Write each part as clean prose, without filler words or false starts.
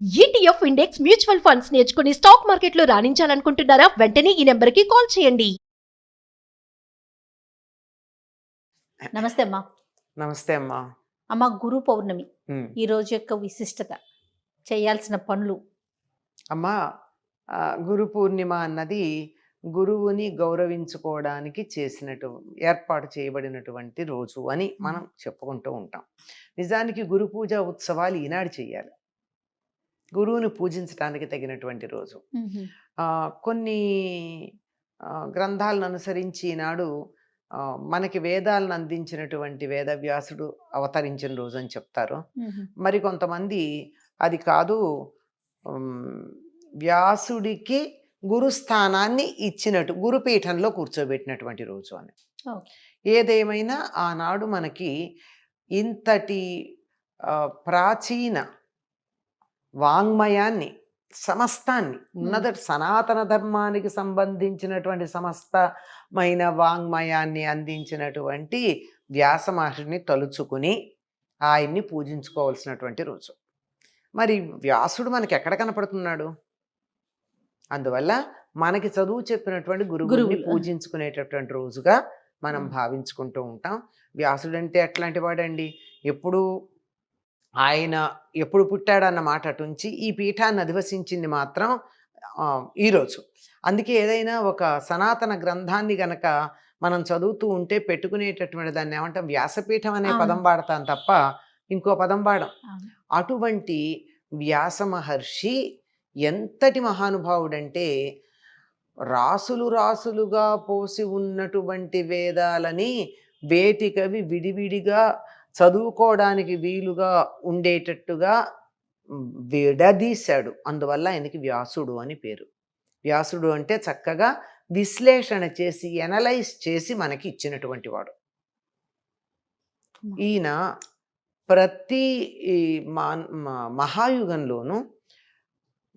ETF index mutual funds నేర్చుకుని stock మార్కెట్లో రాణించాలనుకుంటున్నారా? వెంటనే ఈ నెంబర్కి కాల్ చేయండి. నమస్తే అమ్మా. నమస్తే అమ్మా. అమ్మ, గురు పౌర్ణమి ఉమ్. ఈ రోజు యొక్క విశిష్టత, చేయాల్సిన పనులు. అమ్మా, గురు పూర్ణిమ అన్నది గురువుని గౌరవించుకోవడానికి ఏర్పాటు చేయబడినటువంటి రోజు అని మనం చెప్పుకుంటూ ఉంటాం. నిజానికి గురు పూజ ఉత్సవాలు ఈనాడు చేయాలి. గురువుని పూజించడానికి తగినటువంటి రోజు. కొన్ని గ్రంథాలను అనుసరించి ఈనాడు మనకి వేదాలను అందించినటువంటి వేదవ్యాసుడు అవతరించిన రోజు అని చెప్తారు. మరి కొంతమంది అది కాదు, వ్యాసుడికి గురుస్థానాన్ని ఇచ్చినట్టు గురుపీఠంలో కూర్చోబెట్టినటువంటి రోజు అని. ఏదేమైనా ఆనాడు మనకి ఇంతటి ప్రాచీన వాంగ్మయాన్ని సమస్తాన్ని ఉన్నత సనాతన ధర్మానికి సంబంధించినటువంటి సమస్తమైన వాంగ్మయాన్ని అందించినటువంటి వ్యాస మహర్షిని తలుచుకుని ఆయన్ని పూజించుకోవాల్సినటువంటి రోజు. మరి వ్యాసుడు మనకి ఎక్కడ కనపడుతున్నాడు? అందువల్ల మనకి చదువు చెప్పినటువంటి గురువుని పూజించుకునేటటువంటి రోజుగా మనం భావించుకుంటూ ఉంటాం. వ్యాసుడు అంటే ఎట్లాంటి వాడండి? ఆయన ఎప్పుడు పుట్టాడన్న మాట అటుంచి ఈ పీఠాన్ని అధివసించింది మాత్రం ఈరోజు. అందుకే ఏదైనా ఒక సనాతన గ్రంథాన్ని గనక మనం చదువుతూ ఉంటే పెట్టుకునేటటువంటి దాన్ని ఏమంటాం? వ్యాసపీఠం అనే పదం వాడతాం తప్ప ఇంకో పదం వాడం. అటువంటి వ్యాస మహర్షి ఎంతటి మహానుభావుడంటే, రాసులు రాసులుగా పోసి ఉన్నటువంటి వేదాలని వేటికవి విడివిడిగా చదువుకోవడానికి వీలుగా ఉండేటట్టుగా విడదీశాడు. అందువల్ల ఆయనకి వ్యాసుడు అని పేరు. వ్యాసుడు అంటే చక్కగా విశ్లేషణ చేసి ఎనలైజ్ చేసి మనకి ఇచ్చినటువంటి వాడు. ఈయన ప్రతి మహాయుగంలోనూ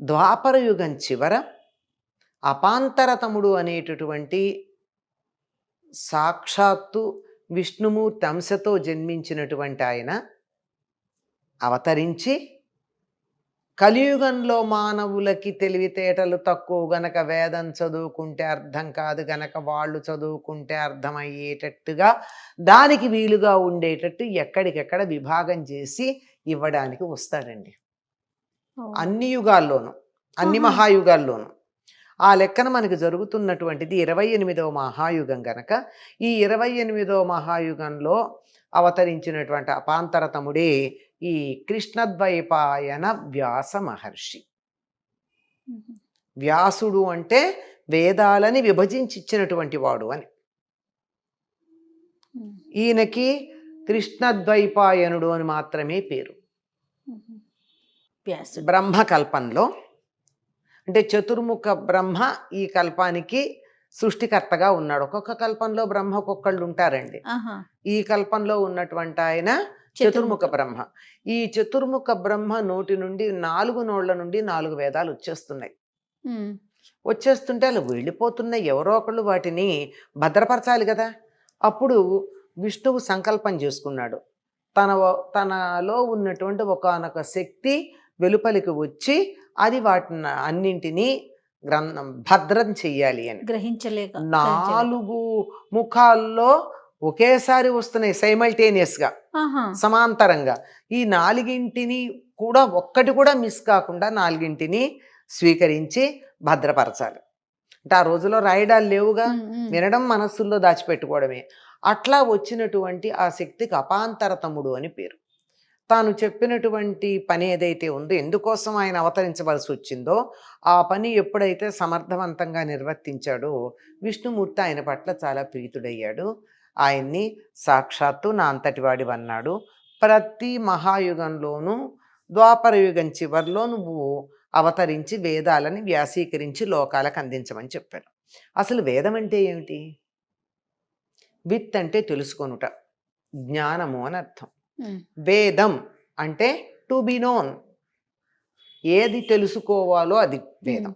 ద్వాపర యుగం చివర అపాంతరతముడు అనేటటువంటి సాక్షాత్తు విష్ణుమూర్తి అంశతో జన్మించినటువంటి ఆయన అవతరించి కలియుగంలో మానవులకి తెలివితేటలు తక్కువ గనక వేదం చదువుకుంటే అర్థం కాదు గనక వాళ్ళు చదువుకుంటే అర్థమయ్యేటట్టుగా దానికి వీలుగా ఉండేటట్టు ఎక్కడికెక్కడ విభాగం చేసి ఇవ్వడానికి వస్తాడండి. అన్ని యుగాల్లోనూ, అన్ని మహాయుగాల్లోనూ. ఆ లెక్కన మనకు జరుగుతున్నటువంటిది 28వ మహాయుగం గనక ఈ 28వ మహాయుగంలో అవతరించినటువంటి అపాంతరతముడే ఈ కృష్ణద్వైపాయన వ్యాస మహర్షి. వ్యాసుడు అంటే వేదాలని విభజించి ఇచ్చినటువంటి వాడు అని. ఈయనకి కృష్ణద్వైపాయనుడు అని మాత్రమే పేరు. బ్రహ్మకల్పంలో అంటే చతుర్ముఖ బ్రహ్మ ఈ కల్పానికి సృష్టికర్తగా ఉన్నాడు. ఒక్కొక్క కల్పంలో బ్రహ్మ ఒక్కొక్కళ్ళు ఉంటారండి. ఈ కల్పంలో ఉన్నటువంటి ఆయన చతుర్ముఖ బ్రహ్మ. ఈ చతుర్ముఖ బ్రహ్మ నోటి నుండి 4 నోళ్ల నుండి 4 వేదాలు వచ్చేస్తున్నాయి. వచ్చేస్తుంటే అలా వెళ్ళిపోతున్నాయి. ఎవరో ఒకళ్ళు వాటిని భద్రపరచాలి కదా. అప్పుడు విష్ణువు సంకల్పం చేసుకున్నాడు. తనలో ఉన్నటువంటి ఒకానొక శక్తి వెలుపలికి వచ్చి అది వాటిని అన్నింటినీ భద్రం చెయ్యాలి అని. గ్రహించలేక 4 ముఖాల్లో ఒకేసారి వస్తున్నాయి సైమల్టేనియస్గా, సమాంతరంగా. ఈ 4ంటిని కూడా ఒక్కటి కూడా మిస్ కాకుండా 4ంటిని స్వీకరించి భద్రపరచాలి. అంటే ఆ రోజులో రాయడాలు లేవుగా, వినడం మనస్సుల్లో దాచిపెట్టుకోవడమే. అట్లా వచ్చినటువంటి ఆ శక్తికి అపాంతరతముడు అని పేరు. తాను చెప్పినటువంటి పని ఏదైతే ఉందో, ఎందుకోసం ఆయన అవతరించవలసి వచ్చిందో ఆ పని ఎప్పుడైతే సమర్థవంతంగా నిర్వర్తించాడో విష్ణుమూర్తి ఆయన పట్ల చాలా ప్రీతుడయ్యాడు. ఆయన్ని సాక్షాత్తు నా అంతటి వాడివన్నాడు. ప్రతి మహాయుగంలోనూ ద్వాపర యుగం చివరిలో నువ్వు అవతరించి వేదాలని వ్యాసీకరించి లోకాలకు అందించమని చెప్పారు. అసలు వేదం అంటే ఏమిటి? విత్ అంటే తెలుసుకొనుట, జ్ఞానము అని అర్థం. వేదం అంటే టు బి నోన్. ఏది తెలుసుకోవాలో అది వేదం.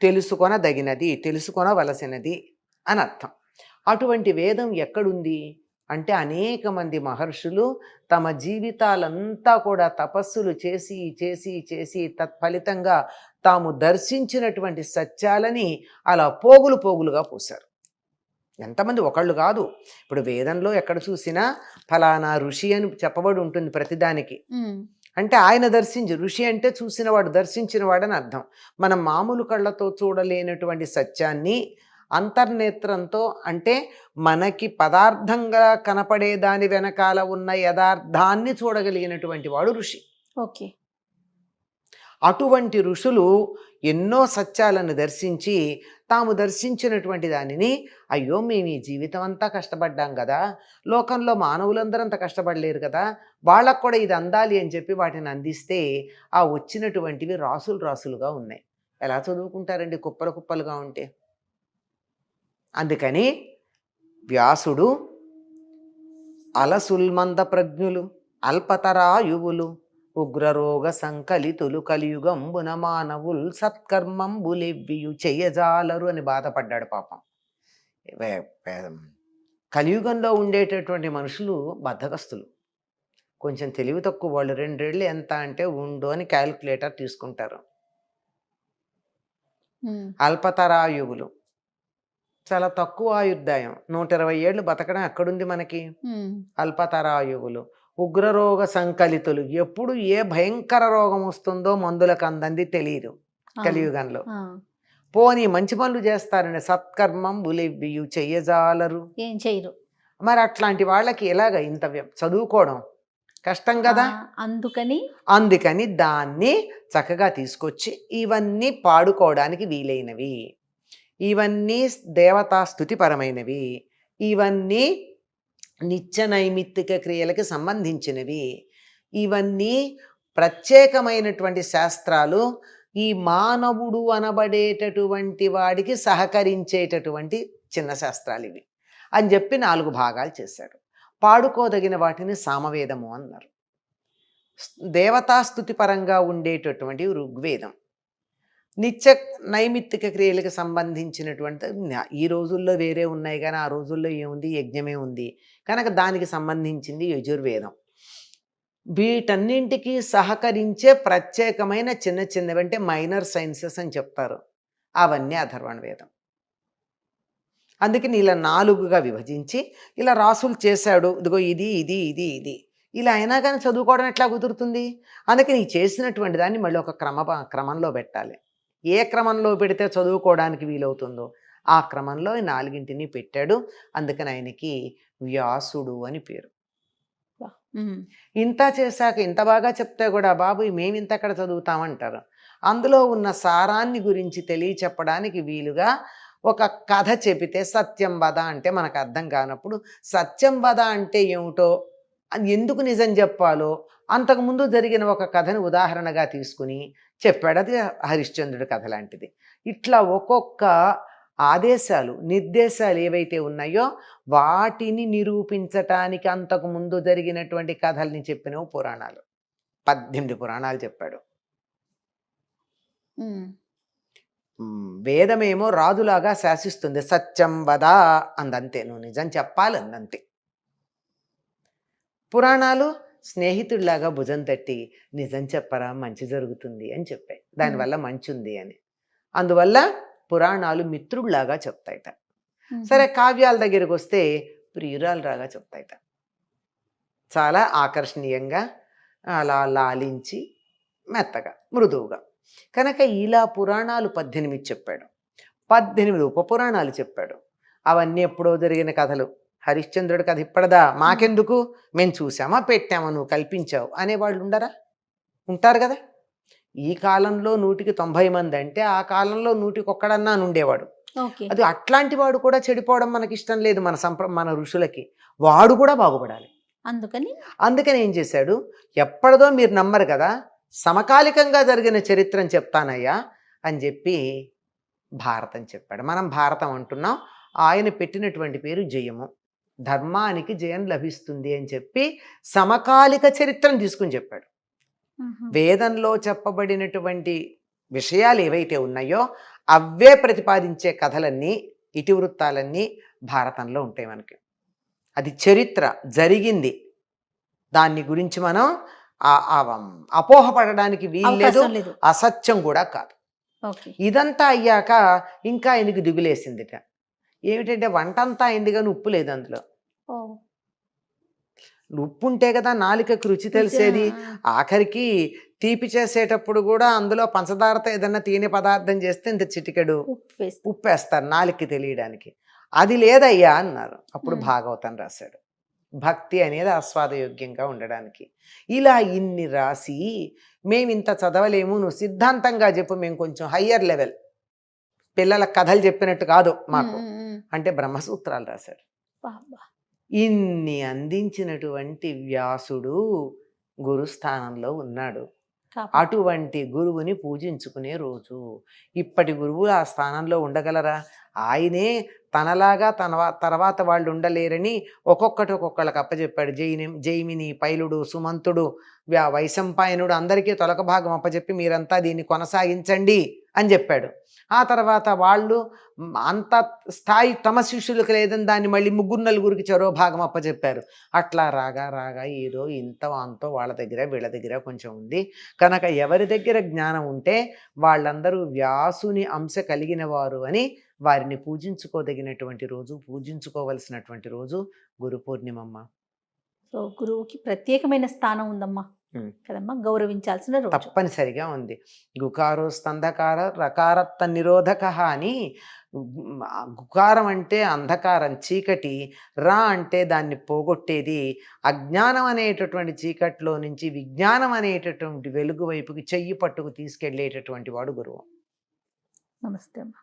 తెలుసుకొనదగినది, తెలుసుకొనవలసినది అని అర్థం. అటువంటి వేదం ఎక్కడుంది అంటే అనేక మంది మహర్షులు తమ జీవితాలంతా కూడా తపస్సులు చేసి చేసి చేసి తత్ఫలితంగా తాము దర్శించినటువంటి సత్యాలని అలా పోగులు పోగులుగా పూశారు. ఎంతమంది, ఒకళ్ళు కాదు. ఇప్పుడు వేదంలో ఎక్కడ చూసినా ఫలానా ఋషి అని చెప్పబడి ఉంటుంది ప్రతిదానికి. అంటే ఆయన ఋషి అంటే చూసినవాడు, దర్శించినవాడని అర్థం. మనం మామూలు కళ్ళతో చూడలేనటువంటి సత్యాన్ని అంతర్నేత్రంతో, అంటే మనకి పదార్థంగా కనపడే దాని వెనకాల ఉన్న యథార్థాన్ని చూడగలిగినటువంటి వాడు ఋషి. ఓకే. అటువంటి ఋషులు ఎన్నో సత్యాలను దర్శించి తాము దర్శించినటువంటి దానిని, అయ్యో మేము ఈ జీవితం అంతా కష్టపడ్డాం కదా, లోకంలో మానవులందరూ అంత కష్టపడలేరు కదా, వాళ్ళకు కూడా ఇది అందాలి అని చెప్పి వాటిని అందిస్తే ఆ వచ్చినటువంటివి రాసులు రాసులుగా ఉన్నాయి. ఎలా చదువుకుంటారండి కుప్పలు కుప్పలుగా ఉంటే? అందుకని వ్యాసుడు అలసుల్మంద ప్రజ్ఞులు అల్పతరాయువులు ఉగ్రరోగ సంకలితులు కలియుగంబున మానవుల్ సత్కర్మంబులెవ్వియు చెయ్యజాలరు అని బాధపడ్డాడు పాపం. కలియుగంలో ఉండేటటువంటి మనుషులు బద్ధకస్తులు, కొంచెం తెలివి తక్కువ వాళ్ళు. 2 ఏళ్ళు ఎంత అంటే ఉండు అని క్యాలిక్యులేటర్ తీసుకుంటారు. అల్పతరాయువులు, చాలా తక్కువ ఆయుర్దాయం, 120 ఏళ్ళు బతకడం ఎక్కడుంది మనకి. అల్పతరాయువులు, ఉగ్రరోగ సంకలితులు, ఎప్పుడు ఏ భయంకర రోగం వస్తుందో మందులకు అందంది తెలియదు కలియుగంలో. పోనీ మంచి పనులు చేస్తారని సత్కర్మం బులివ్వియు చెయ్యజాలరు, ఏం చేయరు. మరి అట్లాంటి వాళ్ళకి ఎలాగ ఇంత చదువుకోవడం కష్టం కదా. అందుకని దాన్ని చక్కగా తీసుకొచ్చి ఇవన్నీ పాడుకోవడానికి వీలైనవి, ఇవన్నీ దేవతా స్తుతిపరమైనవి, ఇవన్నీ నిత్య నైమిత్తిక క్రియలకి సంబంధించినవి, ఇవన్నీ ప్రత్యేకమైనటువంటి శాస్త్రాలు, ఈ మానవుడు అనబడేటటువంటి వాడికి సహకరించేటటువంటి చిన్న శాస్త్రాలు ఇవి అని చెప్పి 4 భాగాలు చేశాడు. పాడుకోదగిన వాటిని సామవేదము అన్నారు. దేవతాస్తుతి పరంగా ఉండేటటువంటి ఋగ్వేదం. నిత్య నైమిత్తిక క్రియలకు సంబంధించినటువంటి ఈ రోజుల్లో వేరే ఉన్నాయి కానీ ఆ రోజుల్లో ఏముంది, యజ్ఞమే ఉంది కనుక దానికి సంబంధించింది యజుర్వేదం. వీటన్నింటికి సహకరించే ప్రత్యేకమైన చిన్న చిన్నవి అంటే మైనర్ సైన్సెస్ అని చెప్తారు, అవన్నీ అథర్వణ వేదం. అందుకని ఇలా 4గా విభజించి ఇలా రాసులు చేశాడు. ఇదిగో ఇది ఇది ఇది ఇది ఇలా అయినా కానీ చదువుకోవడం ఎట్లా కుదురుతుంది? అందుకని ఈ చేసినటువంటి దాన్ని మళ్ళీ ఒక క్రమంలో పెట్టాలి. ఏ క్రమంలో పెడితే చదువుకోవడానికి వీలవుతుందో ఆ క్రమంలో 4ని పెట్టాడు. అందుకని ఆయనకి వ్యాసుడు అని పేరు. ఇంత చేశాక ఇంత బాగా చెప్తే కూడా బాబు మేమింత అక్కడ చదువుతామంటారు. అందులో ఉన్న సారాన్ని గురించి తెలియచెప్పడానికి వీలుగా ఒక కథ చెబితే, సత్యం వద అంటే మనకు అర్థం కానప్పుడు సత్యం వద అంటే ఏమిటో, అది ఎందుకు నిజం చెప్పాలో అంతకుముందు జరిగిన ఒక కథని ఉదాహరణగా తీసుకుని చెప్పాడు. అది హరిశ్చంద్రుడి కథ లాంటిది. ఇట్లా ఒక్కొక్క ఆదేశాలు నిర్దేశాలు ఏవైతే ఉన్నాయో వాటిని నిరూపించటానికి అంతకుముందు జరిగినటువంటి కథల్ని చెప్పినవి పురాణాలు. 18 పురాణాలు చెప్పాడు. వేదమేమో రాజులాగా శాసిస్తుంది, సత్యం వద అందంతే, నువ్వు నిజం చెప్పాలి అందంతే. పురాణాలు స్నేహితుడిలాగా భుజం తట్టి నిజం చెప్పరా మంచి జరుగుతుంది అని చెప్పాయి, దానివల్ల మంచి ఉంది అని. అందువల్ల పురాణాలు మిత్రుడిలాగా చెప్తాయిట. సరే, కావ్యాల దగ్గరికి వస్తే ప్రియురాలులాగా చెప్తాయిట. చాలా ఆకర్షణీయంగా అలా లాలించి మెత్తగా మృదువుగా. కనుక ఇలా పురాణాలు 18 చెప్పాడు. 18 ఉపపురాణాలు చెప్పాడు. అవన్నీ ఎప్పుడో జరిగిన కథలు. హరిశ్చంద్రుడి కథ ఇప్పటిదా, మాకెందుకు, మేము చూసామా పెట్టామా నువ్వు కల్పించావు అనేవాళ్ళు ఉండరా? ఉంటారు కదా. ఈ కాలంలో 100కి 90 మంది అంటే ఆ కాలంలో 100కి ఒక్కడన్నా ఉండేవాడు. అది అట్లాంటి వాడు కూడా చెడిపోవడం మనకి ఇష్టం లేదు. మన ఋషులకి వాడు కూడా బాగుపడాలి. అందుకని ఏం చేశాడు, ఎప్పటిదో మీరు నమ్మరు కదా, సమకాలికంగా జరిగిన చరిత్రను చెప్తానయ్యా అని చెప్పి భారతం చెప్పాడు. మనం భారతం అంటున్నాం. ఆయన పెట్టినటువంటి పేరు జయము. ధర్మానికి జయం లభిస్తుంది అని చెప్పి సమకాలిక చరిత్రను తీసుకుని చెప్పాడు. వేదంలో చెప్పబడినటువంటి విషయాలు ఏవైతే ఉన్నాయో అవే ప్రతిపాదించే కథలన్నీ, ఇతివృత్తాలన్నీ భారతంలో ఉంటాయి మనకి. అది చరిత్ర జరిగింది. దాన్ని గురించి మనం అపోహపడడానికి వీల్లేదు, అవకాశం లేదు. అసత్యం కూడా కాదు. ఓకే. ఇదంతా అయ్యాక ఇంకా ఆయనకి దిగులేసిందిట. ఏమిటంటే వంటంతా అయింది కానీ ఉప్పు లేదు అందులో. ఓ. ఉప్పు ఉంటే కదా నాలుకకి రుచి తెలిసేది. ఆఖరికి తీపి చేసేటప్పుడు కూడా అందులో పంచదారతో ఏదన్నా తినే పదార్థం చేస్తే ఇంత చిటికెడు ఉప్పు వేస్తే. ఉప్పు వేస్తారు నాలుకకి తెలియడానికి. అది లేదయ్యా అన్నారు. అప్పుడు భాగవతం రాశాడు, భక్తి అనేది ఆస్వాదయోగ్యంగా ఉండడానికి. ఇలా ఇన్ని రాసి మేము ఇంత చదవలేము, నువ్వు సిద్ధాంతంగా చెప్పు, మేము కొంచెం హయ్యర్ లెవెల్ పిల్లల కథలు చెప్పినట్టు కాదు మాకు అంటే బ్రహ్మసూత్రాలు రాశాడు. ఇన్ని అందించినటువంటి వ్యాసుడు గురుస్థానంలో ఉన్నాడు. అటువంటి గురువుని పూజించుకునే రోజు. ఇప్పటి గురువులు ఆ స్థానంలో ఉండగలరా? ఆయనే తనలాగా తర్వాత వాళ్ళు ఉండలేరని ఒక్కొక్కళ్ళకి అప్పచెప్పాడు. జైమిని, పైలుడు, సుమంతుడు, వైశంపాయనుడు అందరికీ తొలక భాగం అప్పచెప్పి మీరంతా దీన్ని కొనసాగించండి అని చెప్పాడు. ఆ తర్వాత వాళ్ళు అంత స్థాయి తమ శిష్యులకు లేదని దాన్ని మళ్ళీ 3-4 చెరో భాగం అప్పచెప్పారు. అట్లా రాగా రాగా ఏదో ఇంత అంతో వాళ్ళ దగ్గర వీళ్ళ దగ్గర కొంచెం ఉంది కనుక ఎవరి దగ్గర జ్ఞానం ఉంటే వాళ్ళందరూ వ్యాసుని అంశ కలిగిన వారు అని వారిని పూజించుకోదగినటువంటి రోజు, పూజించుకోవలసినటువంటి రోజు గురు పూర్ణిమమ్మ. సో గురువుకి ప్రత్యేకమైన స్థానం ఉందమ్మా కదమ్మా, గౌరవించాల్సిన రోజు. తప్పనిసరిగా ఉంది. గుకారో స్కంధకార రకారత్త నిరోధక అని. గుకారం అంటే అంధకారం, చీకటి. రా అంటే దాన్ని పోగొట్టేది. అజ్ఞానం అనేటటువంటి చీకట్లో నుంచి విజ్ఞానం అనేటటువంటి వెలుగు వైపుకి చెయ్యి పట్టుకు తీసుకెళ్లేటటువంటి వాడు గురువు. నమస్తే అమ్మా.